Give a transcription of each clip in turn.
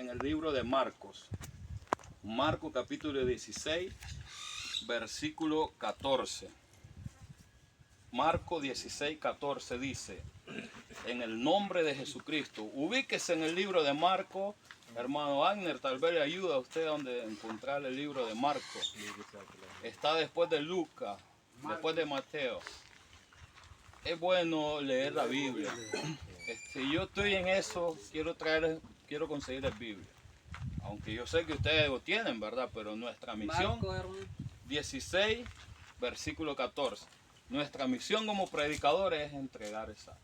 en el libro de Marcos. Marcos capítulo 16, versículo 14. Marcos 16, 14 dice, en el nombre de Jesucristo. Ubíquese en el libro de Marcos. Hermano Agner, tal vez le ayuda a usted a donde encontrar el libro de Marcos. Está después de Lucas, después de Mateo. Es bueno leer la Biblia. Yo estoy en eso, quiero conseguir la Biblia. Aunque yo sé que ustedes lo tienen, ¿verdad? Pero nuestra misión, 16, versículo 14. Nuestra misión como predicadores es entregar esa.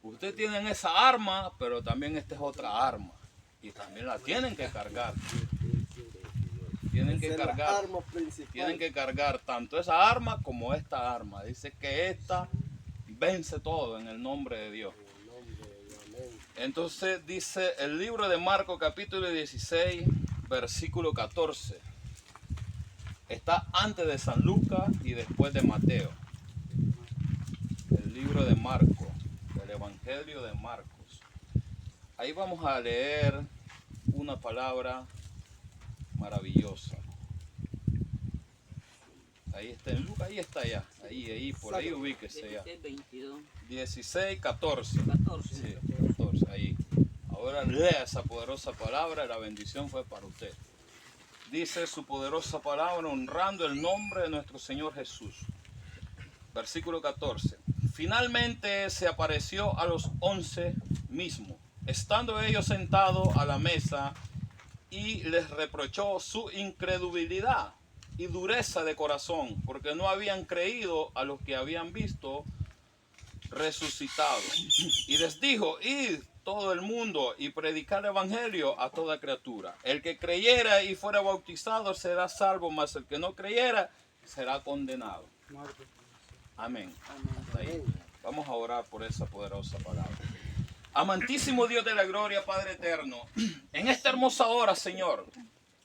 Ustedes tienen esa arma, pero también esta es otra arma. Y también la tienen que cargar. Tienen que cargar tanto esa arma como esta arma. Dice que esta vence todo en el nombre de Dios. Entonces dice el libro de Marcos capítulo 16, versículo 14. Está antes de San Lucas y después de Mateo. El libro de Marcos, el Evangelio de Marcos. Ahí vamos a leer una palabra maravillosa. Ahí está en Lucas, ahí está ya. Ahí, por ahí ubíquese ya. 16, 14. Sí, 14, ahí. Ahora lea esa poderosa palabra, la bendición fue para usted. Dice su poderosa palabra, honrando el nombre de nuestro Señor Jesús. Versículo 14. Finalmente se apareció a los 11 mismos, estando ellos sentados a la mesa, y les reprochó su incredulidad y dureza de corazón, porque no habían creído a los que habían visto resucitado. Y les dijo, id todo el mundo y predicar el evangelio a toda criatura. El que creyera y fuera bautizado será salvo, mas el que no creyera será condenado. Amén. Hasta ahí. Vamos a orar por esa poderosa palabra. Amantísimo Dios de la gloria, Padre eterno, en esta hermosa hora, Señor,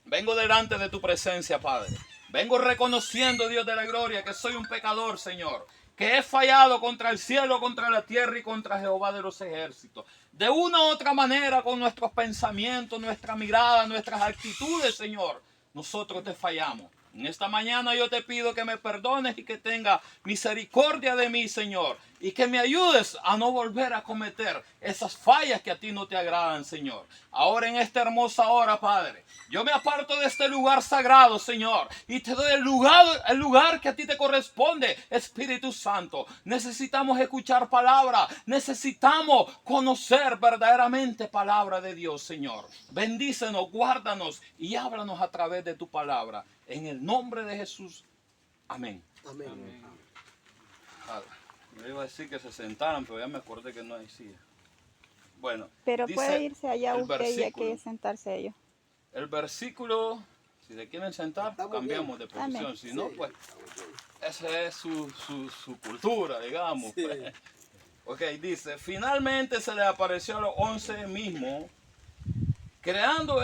vengo delante de tu presencia, Padre. Vengo reconociendo, Dios de la gloria, que soy un pecador, Señor, que he fallado contra el cielo, contra la tierra y contra Jehová de los ejércitos. De una u otra manera, con nuestros pensamientos, nuestra mirada, nuestras actitudes, Señor, nosotros te fallamos. En esta mañana yo te pido que me perdones y que tenga misericordia de mí, Señor. Y que me ayudes a no volver a cometer esas fallas que a ti no te agradan, Señor. Ahora en esta hermosa hora, Padre, yo me aparto de este lugar sagrado, Señor. Y te doy el lugar que a ti te corresponde, Espíritu Santo. Necesitamos escuchar palabra. Necesitamos conocer verdaderamente palabra de Dios, Señor. Bendícenos, guárdanos y háblanos a través de tu palabra. En el nombre de Jesús. Amén. Amén. Amén. Yo iba a decir que se sentaran, pero ya me acordé que no hay silla. Bueno, pero puede irse allá usted y hay que sentarse ellos. El versículo, si se quieren sentar, cambiamos de posición. Amén. Si no, pues, esa es su cultura, digamos. Sí. Pues. Ok, dice, finalmente se le apareció a los 11 mismos, estando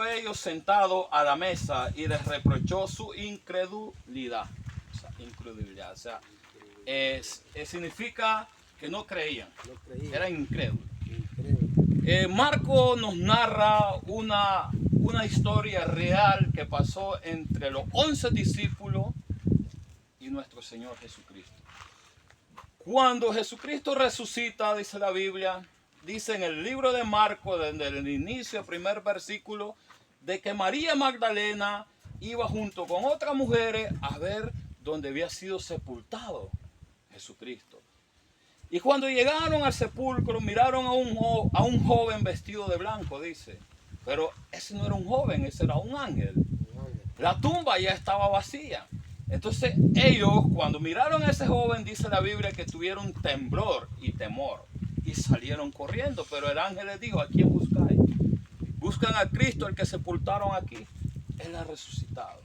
ellos sentados a la mesa, y les reprochó su incredulidad. O sea, significa que no creían, eran incrédulos. Marco nos narra una historia real que pasó entre los 11 discípulos y nuestro Señor Jesucristo. Cuando Jesucristo resucita, dice la Biblia, dice en el libro de Marcos, desde el inicio, primer versículo, de que María Magdalena iba junto con otras mujeres a ver dónde había sido sepultado Jesucristo. Y cuando llegaron al sepulcro, miraron a un joven vestido de blanco, dice. Pero ese no era un joven, ese era un ángel. La tumba ya estaba vacía. Entonces ellos, cuando miraron a ese joven, dice la Biblia, que tuvieron temblor y temor. Y salieron corriendo. Pero el ángel les dijo, ¿a quién buscáis? Buscan a Cristo, el que sepultaron aquí. Él ha resucitado.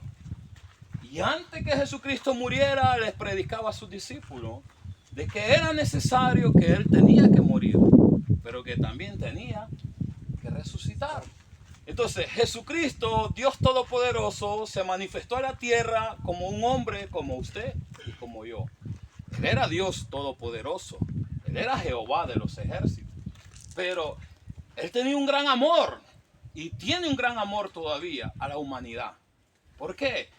Y antes que Jesucristo muriera, les predicaba a sus discípulos de que era necesario, que Él tenía que morir, pero que también tenía que resucitar. Entonces Jesucristo, Dios Todopoderoso, se manifestó a la tierra como un hombre como usted y como yo. Él era Dios Todopoderoso, Él era Jehová de los ejércitos. Pero Él tenía un gran amor y tiene un gran amor todavía a la humanidad. ¿Por qué?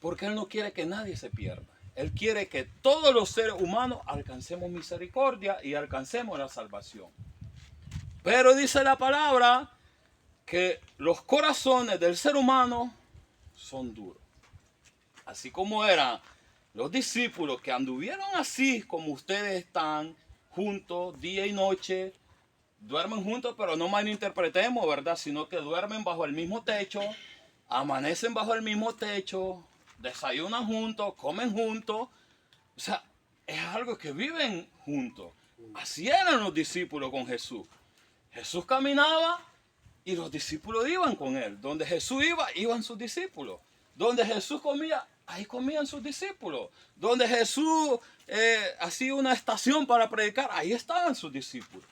Porque Él no quiere que nadie se pierda. Él quiere que todos los seres humanos alcancemos misericordia y alcancemos la salvación. Pero dice la palabra que los corazones del ser humano son duros. Así como eran los discípulos que anduvieron así como ustedes están, juntos, día y noche, duermen juntos, pero no malinterpretemos, ¿verdad? Sino que duermen bajo el mismo techo, amanecen bajo el mismo techo, desayunan juntos, comen juntos. O sea, es algo que viven juntos. Así eran los discípulos con Jesús. Jesús caminaba y los discípulos iban con él. Donde Jesús iba, iban sus discípulos. Donde Jesús comía, ahí comían sus discípulos. Donde Jesús hacía una estación para predicar, ahí estaban sus discípulos.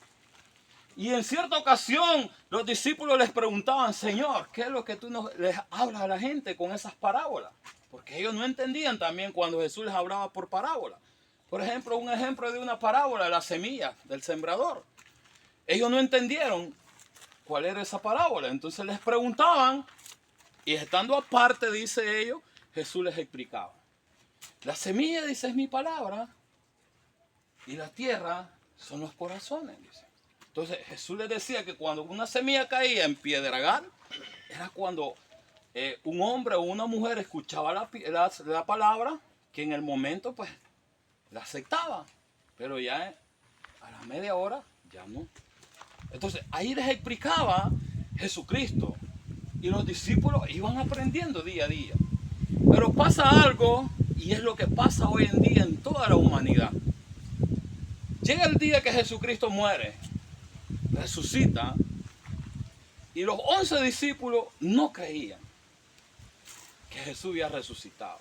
Y en cierta ocasión los discípulos les preguntaban, Señor, ¿qué es lo que tú les hablas a la gente con esas parábolas? Porque ellos no entendían también cuando Jesús les hablaba por parábola. Por ejemplo, un ejemplo de una parábola, la semilla del sembrador. Ellos no entendieron cuál era esa parábola. Entonces les preguntaban y estando aparte, dice ellos, Jesús les explicaba. La semilla, dice, es mi palabra y la tierra son los corazones, dice. Entonces Jesús les decía que cuando una semilla caía en piedragal, era cuando un hombre o una mujer escuchaba la palabra, que en el momento pues la aceptaba, pero ya a la media hora ya no. Entonces ahí les explicaba Jesucristo y los discípulos iban aprendiendo día a día. Pero pasa algo y es lo que pasa hoy en día en toda la humanidad. Llega el día que Jesucristo muere, resucita y los 11 discípulos no creían que Jesús había resucitado.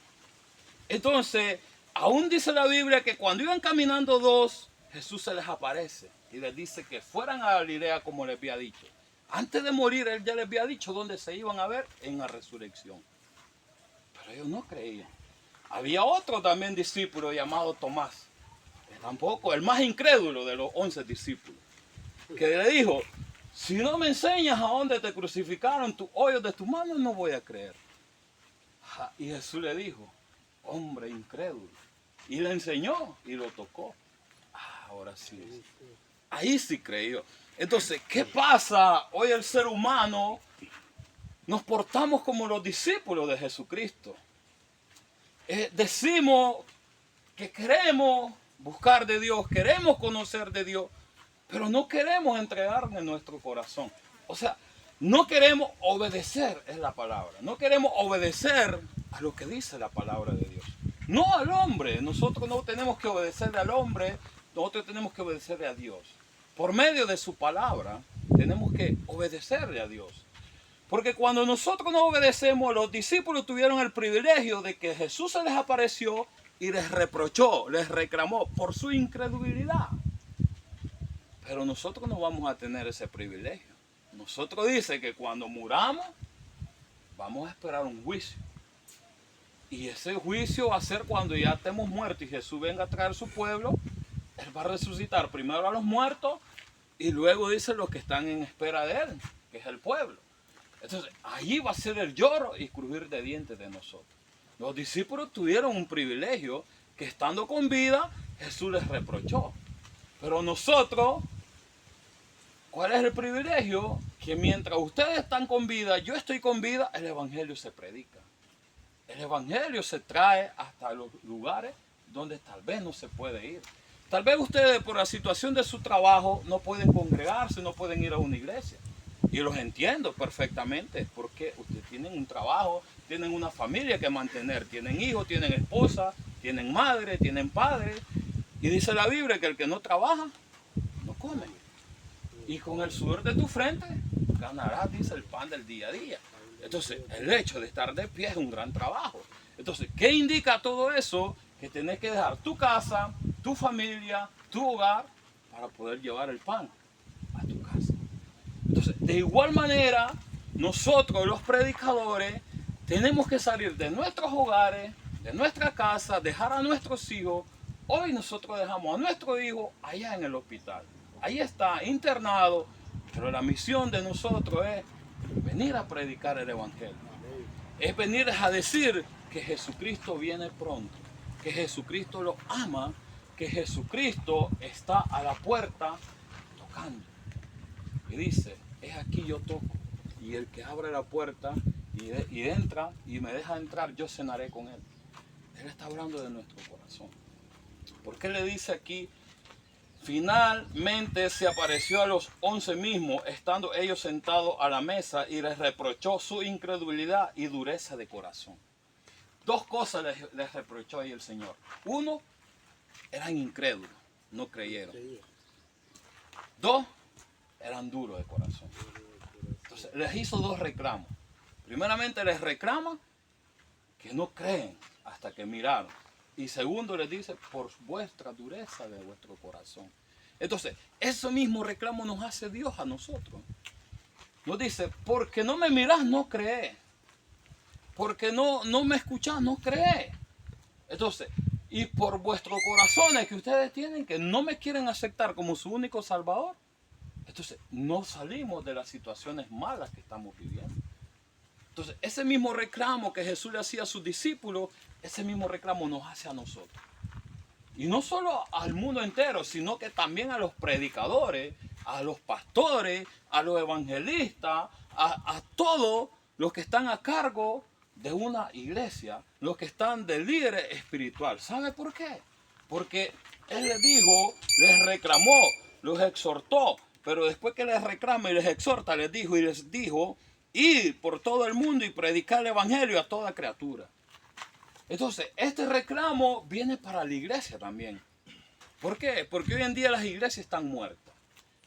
Entonces, aún dice la Biblia que cuando iban caminando dos, Jesús se les aparece y les dice que fueran a Galilea como les había dicho. Antes de morir, Él ya les había dicho dónde se iban a ver en la resurrección. Pero ellos no creían. Había otro también discípulo llamado Tomás, que tampoco, el más incrédulo de los 11 discípulos, que le dijo, si no me enseñas a dónde te crucificaron tus hoyos de tus manos, no voy a creer. Y Jesús le dijo, hombre incrédulo. Y le enseñó y lo tocó. Ahora sí. Ahí sí creyó. Entonces, ¿qué pasa? Hoy el ser humano nos portamos como los discípulos de Jesucristo. Decimos que queremos buscar de Dios, queremos conocer de Dios, pero no queremos entregarle nuestro corazón. O sea, no queremos obedecer, es la palabra. No queremos obedecer a lo que dice la palabra de Dios. No al hombre. Nosotros no tenemos que obedecerle al hombre, nosotros tenemos que obedecerle a Dios. Por medio de su palabra, tenemos que obedecerle a Dios. Porque cuando nosotros no obedecemos, los discípulos tuvieron el privilegio de que Jesús se les apareció y les reprochó, les reclamó por su incredulidad. Pero nosotros no vamos a tener ese privilegio. Nosotros dice que cuando muramos, vamos a esperar un juicio. Y ese juicio va a ser cuando ya estemos muertos y Jesús venga a traer su pueblo. Él va a resucitar primero a los muertos y luego dice los que están en espera de Él, que es el pueblo. Entonces, allí va a ser el lloro y crujir de dientes de nosotros. Los discípulos tuvieron un privilegio que estando con vida, Jesús les reprochó. Pero nosotros, ¿cuál es el privilegio? Que mientras ustedes están con vida, yo estoy con vida, el evangelio se predica. El evangelio se trae hasta los lugares donde tal vez no se puede ir. Tal vez ustedes por la situación de su trabajo no pueden congregarse, no pueden ir a una iglesia. Y los entiendo perfectamente porque ustedes tienen un trabajo, tienen una familia que mantener, tienen hijos, tienen esposa, tienen madre, tienen padre. Y dice la Biblia que el que no trabaja, no come. Y con el sudor de tu frente ganarás, dice, el pan del día a día. Entonces, el hecho de estar de pie es un gran trabajo. Entonces, ¿qué indica todo eso? Que tenés que dejar tu casa, tu familia, tu hogar, para poder llevar el pan a tu casa. Entonces, de igual manera, nosotros los predicadores tenemos que salir de nuestros hogares, de nuestra casa, dejar a nuestros hijos. Hoy nosotros dejamos a nuestro hijo allá en el hospital. Ahí está internado Pero la misión de nosotros es venir a predicar el Evangelio. Es venir a decir que Jesucristo viene pronto, que Jesucristo lo ama, que Jesucristo está a la puerta tocando. Y dice, es aquí yo toco. Y el que abre la puerta y entra y me deja entrar, yo cenaré con él. Él está hablando de nuestro corazón. ¿Por qué le dice aquí? Finalmente se apareció a los 11 mismos, estando ellos sentados a la mesa, y les reprochó su incredulidad y dureza de corazón. Dos cosas les reprochó ahí el Señor. Uno, eran incrédulos, no creyeron. Dos, eran duros de corazón. Entonces les hizo dos reclamos. Primeramente les reclama que no creen hasta que miraron. Y segundo les dice, por vuestra dureza de vuestro corazón. Entonces, ese mismo reclamo nos hace Dios a nosotros. Nos dice, porque no me mirás, no crees. Porque no me escuchás, no crees. Entonces, y por vuestros corazones que ustedes tienen, que no me quieren aceptar como su único salvador, entonces no salimos de las situaciones malas que estamos viviendo. Entonces, ese mismo reclamo que Jesús le hacía a sus discípulos, ese mismo reclamo nos hace a nosotros. Y no solo al mundo entero, sino que también a los predicadores, a los pastores, a los evangelistas, a todos los que están a cargo de una iglesia, los que están de líderes espiritual. ¿Sabe por qué? Porque Él les dijo, les reclamó, los exhortó, pero después que les reclama y les exhorta, les dijo, ir por todo el mundo y predicar el evangelio a toda criatura. Entonces, este reclamo viene para la iglesia también. ¿Por qué? Porque hoy en día las iglesias están muertas.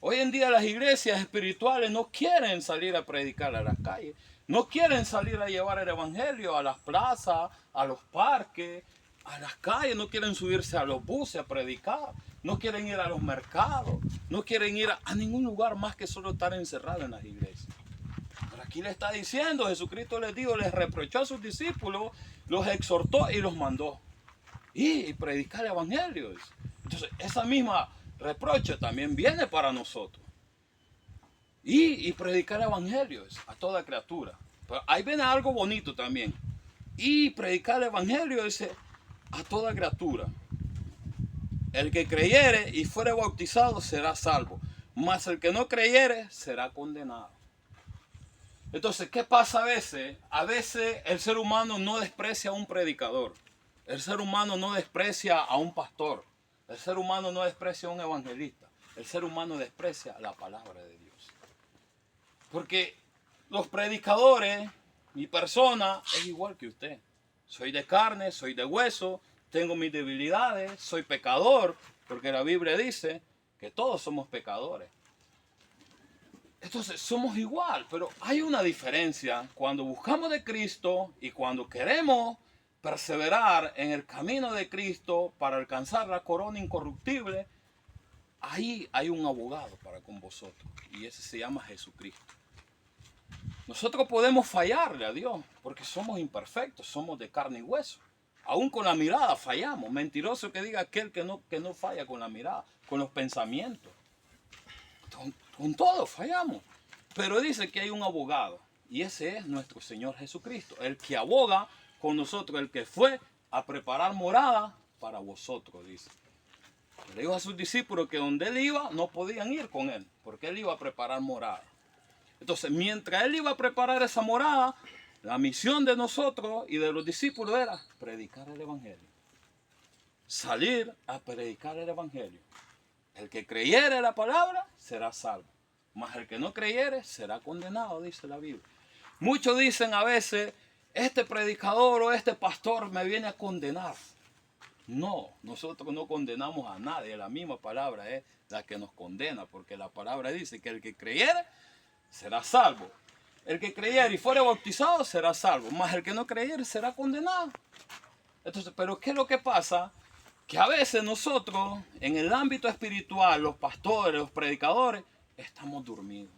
Hoy en día las iglesias espirituales no quieren salir a predicar a las calles. No quieren salir a llevar el evangelio a las plazas, a los parques, a las calles. No quieren subirse a los buses a predicar. No quieren ir a los mercados. No quieren ir a ningún lugar más que solo estar encerrados en las iglesias. Pero aquí le está diciendo, Jesucristo les dijo, les reprochó a sus discípulos, los exhortó y los mandó. Y predicar el evangelio. Entonces, esa misma reproche también viene para nosotros. Y predicar el evangelio a toda criatura. Pero ahí viene algo bonito también. Y predicar el evangelio a toda criatura. El que creyere y fuere bautizado será salvo. Mas el que no creyere será condenado. Entonces, ¿qué pasa a veces? A veces el ser humano no desprecia a un predicador. El ser humano no desprecia a un pastor. El ser humano no desprecia a un evangelista. El ser humano desprecia la palabra de Dios. Porque los predicadores, mi persona, es igual que usted. Soy de carne, soy de hueso, tengo mis debilidades, soy pecador, porque la Biblia dice que todos somos pecadores. Entonces somos igual, pero hay una diferencia cuando buscamos de Cristo y cuando queremos perseverar en el camino de Cristo para alcanzar la corona incorruptible. Ahí hay un abogado para con vosotros y ese se llama Jesucristo. Nosotros podemos fallarle a Dios porque somos imperfectos, somos de carne y hueso. Aún con la mirada fallamos. Mentiroso que diga aquel que no falla con la mirada, con los pensamientos. Con todo fallamos. Pero dice que hay un abogado. Y ese es nuestro Señor Jesucristo. El que aboga con nosotros. El que fue a preparar morada para vosotros, dice. Le dijo a sus discípulos que donde él iba no podían ir con él. Porque él iba a preparar morada. Entonces, mientras él iba a preparar esa morada, la misión de nosotros y de los discípulos era predicar el evangelio. Salir a predicar el evangelio. El que creyere la palabra será salvo. Mas el que no creyere será condenado, dice la Biblia. Muchos dicen a veces, este predicador o este pastor me viene a condenar. No, nosotros no condenamos a nadie. La misma palabra es la que nos condena. Porque la palabra dice que el que creyere será salvo. El que creyere y fuere bautizado será salvo. Mas el que no creyere será condenado. Entonces, ¿pero qué es lo que pasa? Que a veces nosotros, en el ámbito espiritual, los pastores, los predicadores, estamos dormidos.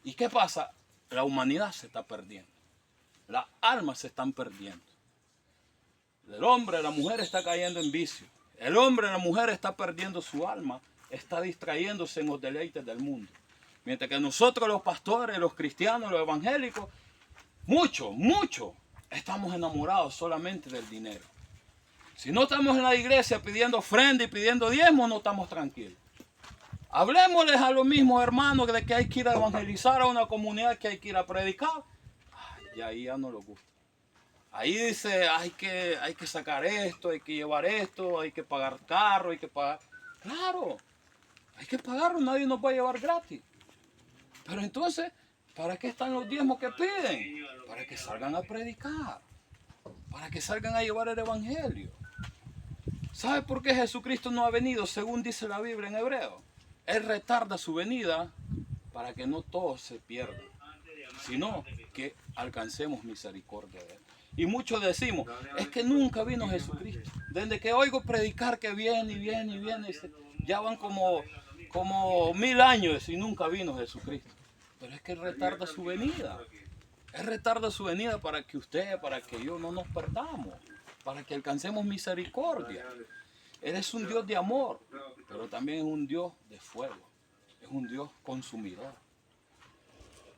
¿Y qué pasa? La humanidad se está perdiendo. Las almas se están perdiendo. El hombre, la mujer está cayendo en vicio. El hombre, la mujer está perdiendo su alma, está distrayéndose en los deleites del mundo. Mientras que nosotros los pastores, los cristianos, los evangélicos, mucho estamos enamorados solamente del dinero. Si no estamos en la iglesia pidiendo ofrenda y pidiendo diezmo, no estamos tranquilos. Hablemosles a los mismos hermanos de que hay que ir a evangelizar a una comunidad, que hay que ir a predicar. Y ahí ya no les gusta. Ahí dice, hay que sacar esto, hay que llevar esto, hay que pagar carro, hay que pagar... Claro, hay que pagarlo, nadie nos va a llevar gratis. Pero entonces, ¿para qué están los diezmos que piden? Para que salgan a predicar, para que salgan a llevar el evangelio. ¿Sabe por qué Jesucristo no ha venido, según dice la Biblia en hebreo? Él retarda su venida para que no todos se pierdan, sino que alcancemos misericordia de Él. Y muchos decimos, es que nunca vino Jesucristo. Desde que oigo predicar que viene y viene y viene, ya van como 1000 años y nunca vino Jesucristo. Pero es que Él retarda su venida. Él retarda su venida para que usted, para que yo no nos perdamos, para que alcancemos misericordia. Él es un Dios de amor, pero también es un Dios de fuego. Es un Dios consumidor.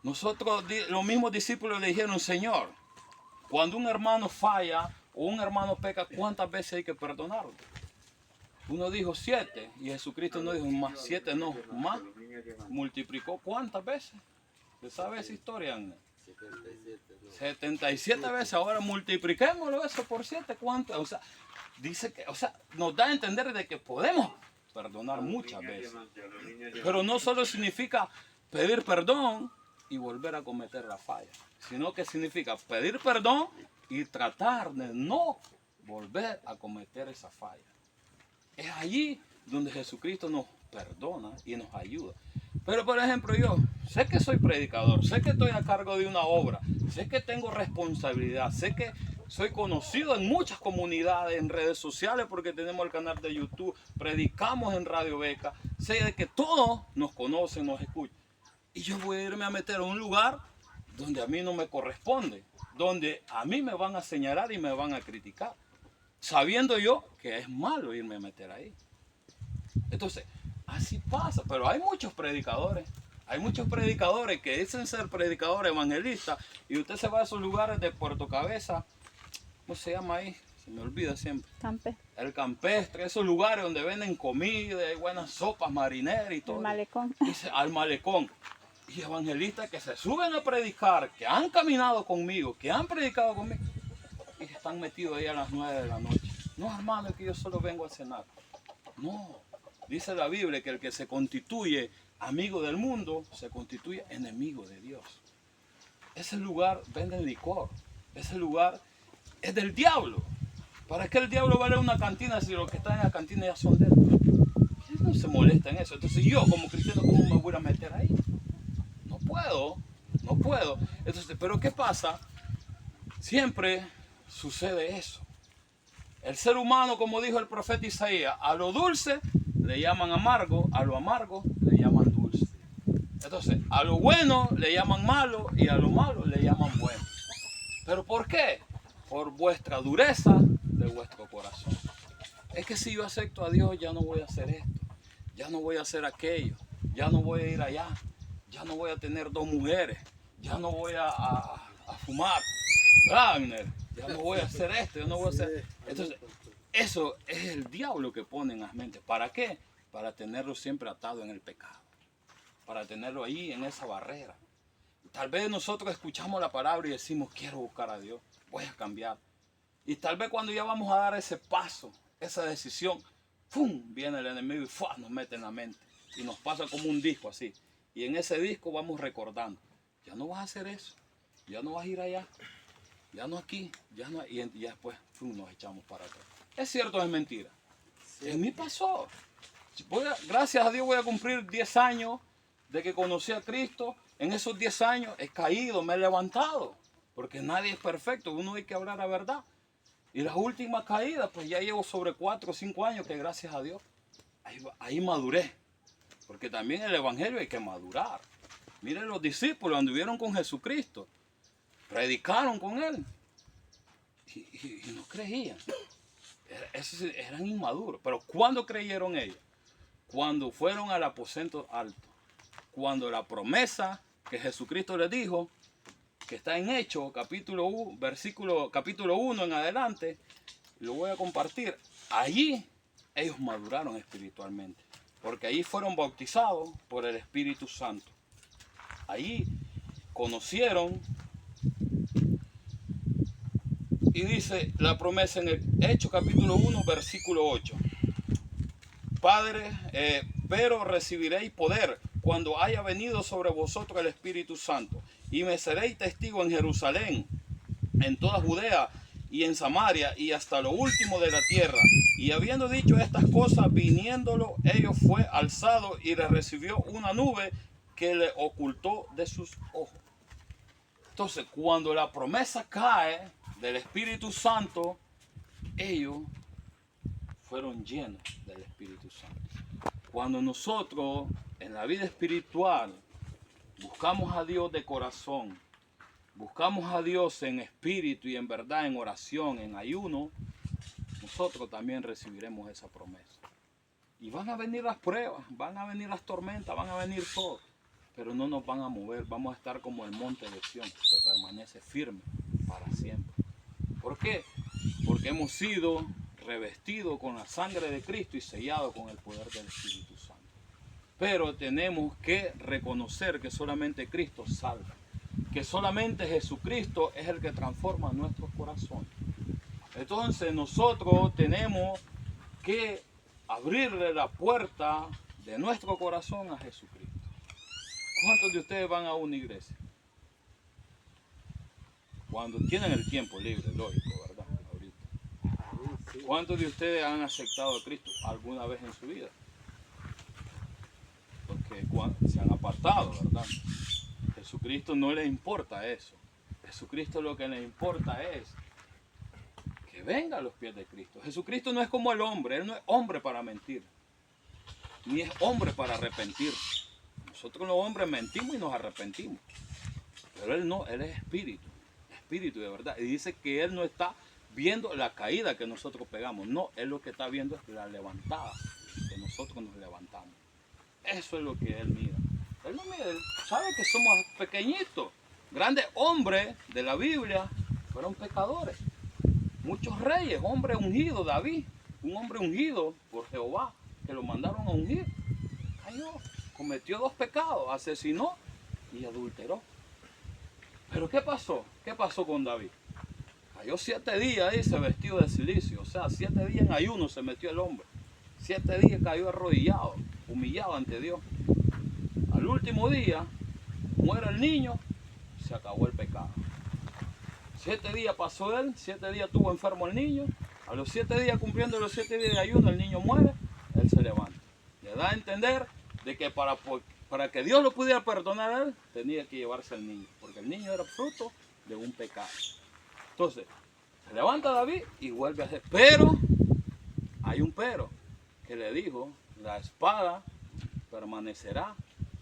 Nosotros, los mismos discípulos le dijeron, Señor, cuando un hermano falla o un hermano peca, ¿cuántas veces hay que perdonarlo? Uno dijo 7 y Jesucristo no dijo más 7, no, más. Multiplicó ¿cuántas veces? ¿Usted sabe esa historia? 77 veces. Ahora multipliquémoslo eso por 7. ¿Cuánto? O sea, dice que, nos da a entender de que podemos perdonar muchas veces. Pero no solo significa pedir perdón y volver a cometer la falla, sino que significa pedir perdón y tratar de no volver a cometer esa falla. Es allí donde Jesucristo nos perdona y nos ayuda. Pero por ejemplo, yo sé que soy predicador, sé que estoy a cargo de una obra, sé que tengo responsabilidad, sé que soy conocido en muchas comunidades, en redes sociales, porque tenemos el canal de YouTube, predicamos en Radio Beca, sé de que todos nos conocen, nos escuchan. Y yo voy a irme a meter a un lugar donde a mí no me corresponde, donde a mí me van a señalar y me van a criticar, sabiendo yo que es malo irme a meter ahí. Entonces, así pasa, pero hay muchos predicadores que dicen ser predicadores evangelistas, y usted se va a esos lugares de Puerto Cabeza, ¿cómo se llama ahí? Se me olvida siempre. El Campestre, esos lugares donde venden comida, hay buenas sopas marineras y todo. El malecón. Al malecón. Y evangelistas que se suben a predicar, que han caminado conmigo, que han predicado conmigo, y están metidos ahí a las 9 de la noche. No, hermano, es que yo solo vengo a cenar. No, dice la Biblia que el que se constituye amigo del mundo, se constituye enemigo de Dios. Ese lugar vende licor, ese lugar es del diablo. ¿Para qué el diablo va a ir a una cantina si los que están en la cantina ya son de él? Él no se molesta en eso. Entonces yo como cristiano, ¿cómo me voy a meter ahí? No puedo. Entonces, pero ¿qué pasa? Siempre sucede eso. El ser humano, como dijo el profeta Isaías, a lo dulce le llaman amargo, a lo amargo le llaman dulce. Entonces, a lo bueno le llaman malo y a lo malo le llaman bueno. ¿Pero por qué? Por vuestra dureza de vuestro corazón. Es que si yo acepto a Dios, ya no voy a hacer esto, ya no voy a hacer aquello, ya no voy a ir allá, ya no voy a tener 2 mujeres, ya no voy a fumar, Wagner, ya no voy a hacer esto, ya no voy a hacer... Entonces, eso es el diablo que pone en las mentes. ¿Para qué? Para tenerlo siempre atado en el pecado, para tenerlo ahí en esa barrera. Tal vez nosotros escuchamos la palabra y decimos, quiero buscar a Dios, voy a cambiar. Y tal vez cuando ya vamos a dar ese paso, esa decisión, ¡pum!, viene el enemigo y ¡fua!, nos mete en la mente. Y nos pasa como un disco así. Y en ese disco vamos recordando, ya no vas a hacer eso, ya no vas a ir allá, ya no aquí, ya no... Y ya después ¡pum!, nos echamos para atrás. ¿Es cierto o es mentira? Sí. En mí pasó. Gracias a Dios voy a cumplir 10 años de que conocí a Cristo. En esos 10 años he caído, me he levantado, porque nadie es perfecto, uno hay que hablar la verdad. Y las últimas caídas, pues ya llevo sobre 4 o 5 años que gracias a Dios, ahí maduré. Porque también el evangelio hay que madurar. Miren, los discípulos anduvieron con Jesucristo, predicaron con Él y no creían. Eran inmaduros. Pero ¿cuándo creyeron ellos? Cuando fueron al aposento alto. cuando la promesa que Jesucristo les dijo, que está en Hechos, capítulo 1 en adelante, lo voy a compartir. Allí ellos maduraron espiritualmente, porque allí fueron bautizados por el Espíritu Santo. Allí conocieron, y dice la promesa en el Hechos capítulo 1, versículo 8. Padre, pero recibiréis poder cuando haya venido sobre vosotros el Espíritu Santo, y me seréis testigo en Jerusalén, en toda Judea y en Samaria y hasta lo último de la tierra. Y habiendo dicho estas cosas, viniéndolo ellos, fue alzado y le recibió una nube que le ocultó de sus ojos. Entonces, cuando la promesa cae del Espíritu Santo, ellos fueron llenos del Espíritu Santo. Cuando nosotros en la vida espiritual buscamos a Dios de corazón, buscamos a Dios en espíritu y en verdad, en oración, en ayuno, nosotros también recibiremos esa promesa. Y van a venir las pruebas, van a venir las tormentas, van a venir todo, pero no nos van a mover. Vamos a estar como el monte de Sión, que permanece firme para siempre. ¿Por qué? Porque hemos sido revestidos con la sangre de Cristo y sellados con el poder del Espíritu Santo. Pero tenemos que reconocer que solamente Cristo salva, que solamente Jesucristo es el que transforma nuestros corazones. Entonces nosotros tenemos que abrirle la puerta de nuestro corazón a Jesucristo. ¿Cuántos de ustedes van a una iglesia? Cuando tienen el tiempo libre, lógico, ¿verdad? Ahorita. ¿Cuántos de ustedes han aceptado a Cristo alguna vez en su vida? Porque se han apartado, ¿verdad? Jesucristo no le importa eso. Jesucristo lo que le importa es que venga a los pies de Cristo. Jesucristo no es como el hombre. Él no es hombre para mentir, ni es hombre para arrepentir. Nosotros los hombres mentimos y nos arrepentimos, pero Él no. Él es espíritu, espíritu de verdad. Y dice que Él no está viendo la caída que nosotros pegamos. No, Él lo que está viendo es la levantada, que nosotros nos levantamos. Eso es lo que Él mira. Él no mira, Él sabe que somos pequeñitos. Grandes hombres de la Biblia fueron pecadores. Muchos reyes, hombres ungidos. David, un hombre ungido por Jehová, que lo mandaron a ungir, cayó, cometió 2 pecados, asesinó y adulteró. Pero ¿qué pasó? ¿Qué pasó con David? Cayó 7 días, dice, vestido de silicio. O sea, 7 días en ayuno se metió el hombre. 7 días cayó arrodillado, humillado ante Dios. Al último día, muere el niño, se acabó el pecado. 7 días pasó él, 7 días tuvo enfermo el niño. A los 7 días, cumpliendo los 7 días de ayuno, el niño muere, él se levanta. Le da a entender de que para que Dios lo pudiera perdonar a él, tenía que llevarse al niño, porque el niño era fruto de un pecado. Entonces, se levanta David y vuelve a hacer. Pero, hay un pero, que le dijo, la espada permanecerá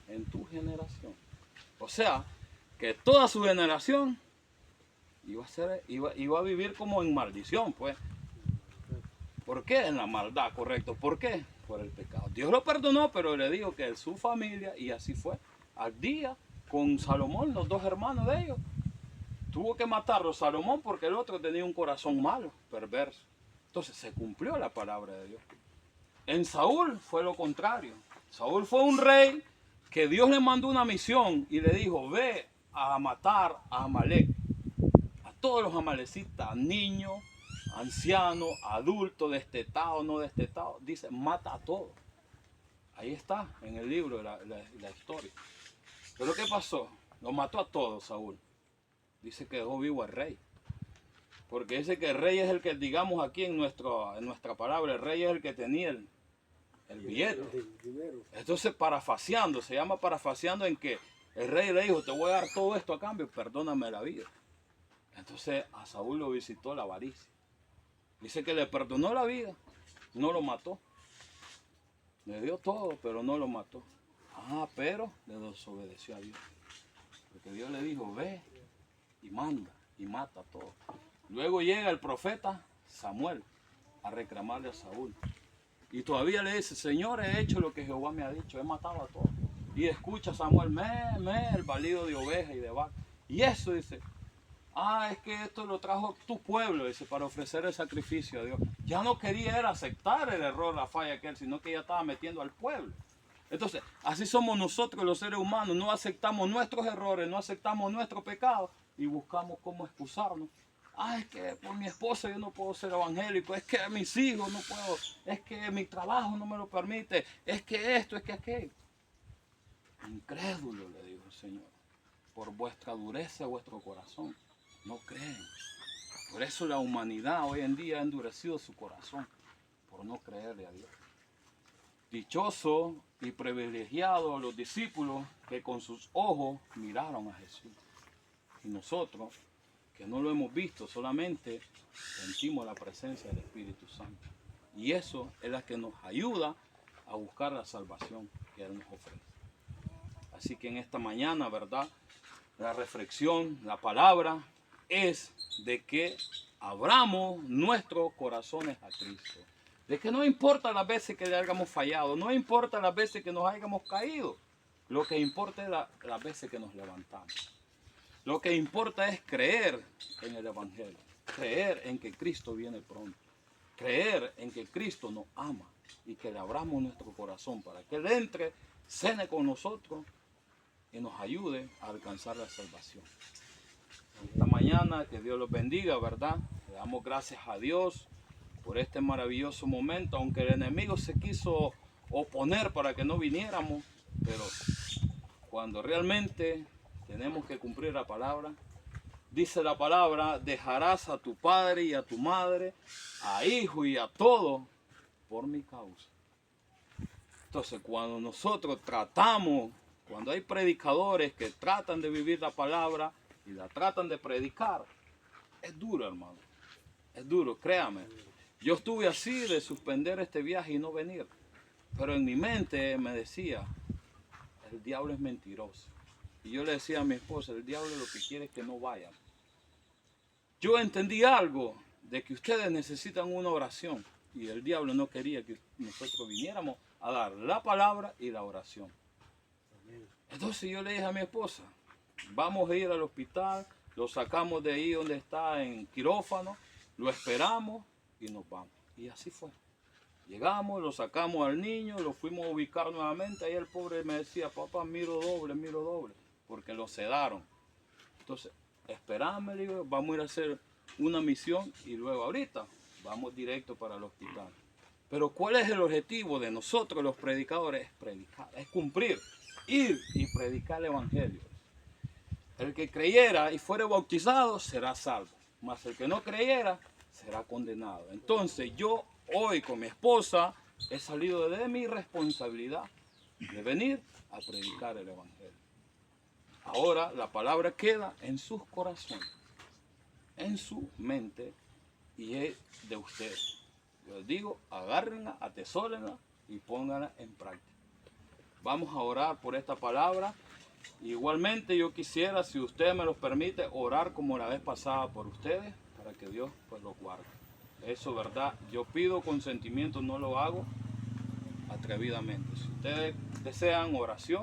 en tu generación. O sea, que toda su generación iba a vivir como en maldición, pues. ¿Por qué? En la maldad, correcto. ¿Por qué? Por el pecado. Dios lo perdonó, pero le dijo que su familia, y así fue, al día con Salomón, los 2 hermanos de ellos, tuvo que matarlo Salomón porque el otro tenía un corazón malo, perverso. Entonces se cumplió la palabra de Dios. En Saúl fue lo contrario. Saúl fue un rey que Dios le mandó una misión y le dijo, ve a matar a Amalek, a todos los amalecitas, niños, ancianos, adultos, destetados, no destetados. Dice, mata a todos. Ahí está en el libro la historia. Pero ¿qué pasó? Lo mató a todos Saúl. Dice que dejó vivo al rey. Porque dice que el rey es el que, digamos aquí en nuestra palabra, el rey es el que tenía el billete. Entonces parafaseando, se llama parafaseando, en que el rey le dijo, te voy a dar todo esto a cambio, perdóname la vida. Entonces a Saúl lo visitó la avaricia. Dice que le perdonó la vida, no lo mató. Le dio todo, pero no lo mató. Ah, pero le desobedeció a Dios. Porque Dios le dijo, ve y manda y mata a todos. Luego llega el profeta Samuel a reclamarle a Saúl. Y todavía le dice, Señor, he hecho lo que Jehová me ha dicho, he matado a todos. y escucha a Samuel, el balido de oveja y de vaca. Y eso dice, es que esto lo trajo tu pueblo, dice, para ofrecer el sacrificio a Dios. Ya no quería era aceptar el error, la falla aquel, sino que ya estaba metiendo al pueblo. Entonces, así somos nosotros los seres humanos, no aceptamos nuestros errores, no aceptamos nuestro pecado y buscamos cómo excusarnos. Es que por mi esposa yo no puedo ser evangélico, es que mis hijos no puedo, es que mi trabajo no me lo permite, es que esto, es que aquello. Incrédulo, le dijo el Señor, por vuestra dureza de vuestro corazón, no creen. Por eso la humanidad hoy en día ha endurecido su corazón, por no creerle a Dios. Dichoso y privilegiado los discípulos que con sus ojos miraron a Jesús. Y nosotros, que no lo hemos visto, solamente sentimos la presencia del Espíritu Santo. Y eso es la que nos ayuda a buscar la salvación que Él nos ofrece. Así que en esta mañana, ¿verdad? La reflexión, la palabra es de que abramos nuestros corazones a Cristo. De que no importa las veces que le hayamos fallado, no importa las veces que nos hayamos caído. Lo que importa es las veces que nos levantamos. Lo que importa es creer en el Evangelio, creer en que Cristo viene pronto, creer en que Cristo nos ama y que le abramos nuestro corazón para que Él entre, cene con nosotros y nos ayude a alcanzar la salvación. Esta mañana, que Dios los bendiga, ¿verdad? Le damos gracias a Dios por este maravilloso momento, aunque el enemigo se quiso oponer para que no viniéramos, pero cuando realmente tenemos que cumplir la palabra, dice la palabra, dejarás a tu padre y a tu madre, a hijo y a todo, por mi causa. Entonces, cuando nosotros tratamos, cuando hay predicadores que tratan de vivir la palabra y la tratan de predicar, es duro, hermano, es duro, créame. Yo estuve así de suspender este viaje y no venir, pero en mi mente me decía, el diablo es mentiroso. Y yo le decía a mi esposa, el diablo lo que quiere es que no vayan. Yo entendí algo de que ustedes necesitan una oración y el diablo no quería que nosotros viniéramos a dar la palabra y la oración. Entonces yo le dije a mi esposa, vamos a ir al hospital, lo sacamos de ahí donde está en quirófano, lo esperamos y nos vamos. Y así fue. Llegamos, lo sacamos al niño, lo fuimos a ubicar nuevamente. Ahí el pobre me decía, papá, miro doble, porque lo sedaron. Entonces, esperame, le digo, vamos a ir a hacer una misión y luego ahorita vamos directo para el hospital. Pero ¿cuál es el objetivo de nosotros los predicadores? Es predicar, es cumplir, ir y predicar el Evangelio. El que creyera y fuere bautizado será salvo, mas el que no creyera será condenado. Entonces yo hoy con mi esposa he salido de mi responsabilidad de venir a predicar el Evangelio. Ahora la palabra queda en sus corazones, en su mente y es de ustedes. Yo les digo, agárrenla, atesórenla y pónganla en práctica. Vamos a orar por esta palabra. Igualmente yo quisiera, si usted me lo permite, orar como la vez pasada por ustedes, para que Dios pues los guarde. Eso, ¿verdad? Yo pido consentimiento, no lo hago atrevidamente. Si ustedes desean oración,